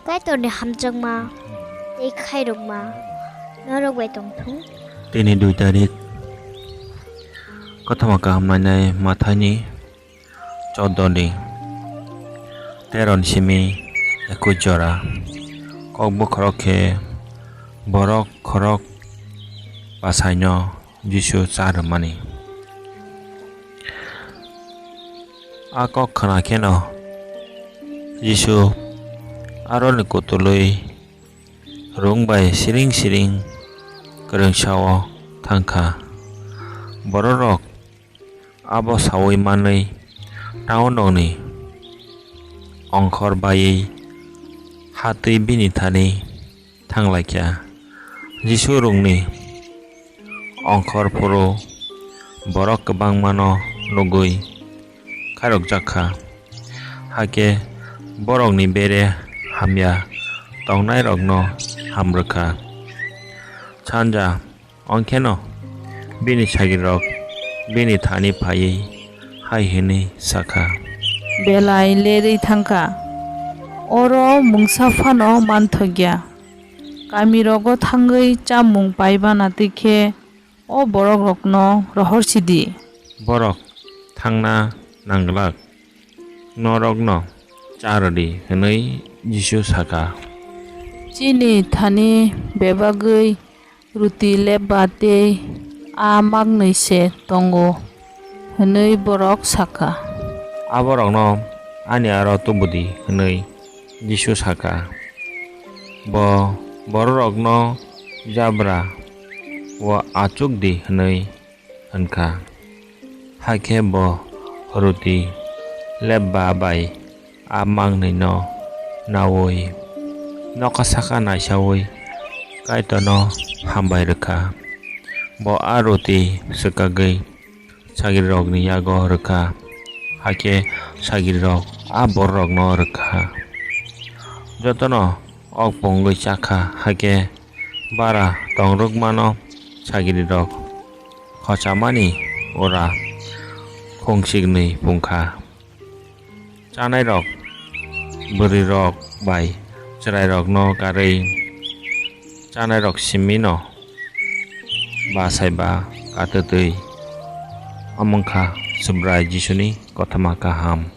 cái tôi này hầm chân mà đi khai được mà nó đâu về tổng thống Tini duy tarik কথা মাকা হামনাই মাথানি 14 দিন 13 simi 21 jora kok bukrokhe borok khorok pasaino Jisu charmani akok khana keno Jisu aron kutului rungbai siring siring kereng sawo thangkha bororok abo sawoi manei taononi ongkhor bayei hatui bini thani thanglaikia Jisu rungni ongkhor puro borok kwbangmano nugui khairok jakha hake borokni bere hamya tongnai rokno hamrwkha chanja ongkheno bini sagirok bini thani phaiei hai hini sakha belai lerei thangkha oro mungsafano manthogya kamirogo thangoi chamung paibana tikhe o borok rokno rohorsidi borok thangna nanglak norokno charodi hinui Jisu sakha chini thani bebagoi ruti lebate a magnei se tongo hinui borok sakha aborokno ani aro tubudi hinui Jisu sakha bo borokno jabra wa achukdi hinui hankha hake bo ruti lebba bai a mangnei no nawoi nokasaka naisawoi kaitono hambai rwkha bo a ruti swkagui sagirrokni yago rwkha hake sagirrok a borrokno rwkha jotono ok pongui chakha hake bara tongrukmano sagirirok khochamani ora khongsikni pungkha chanairok bwrwirok bai chwrairokno karei chanairok simino basaiba katutui amongkha subrai Jisuni kothama kaham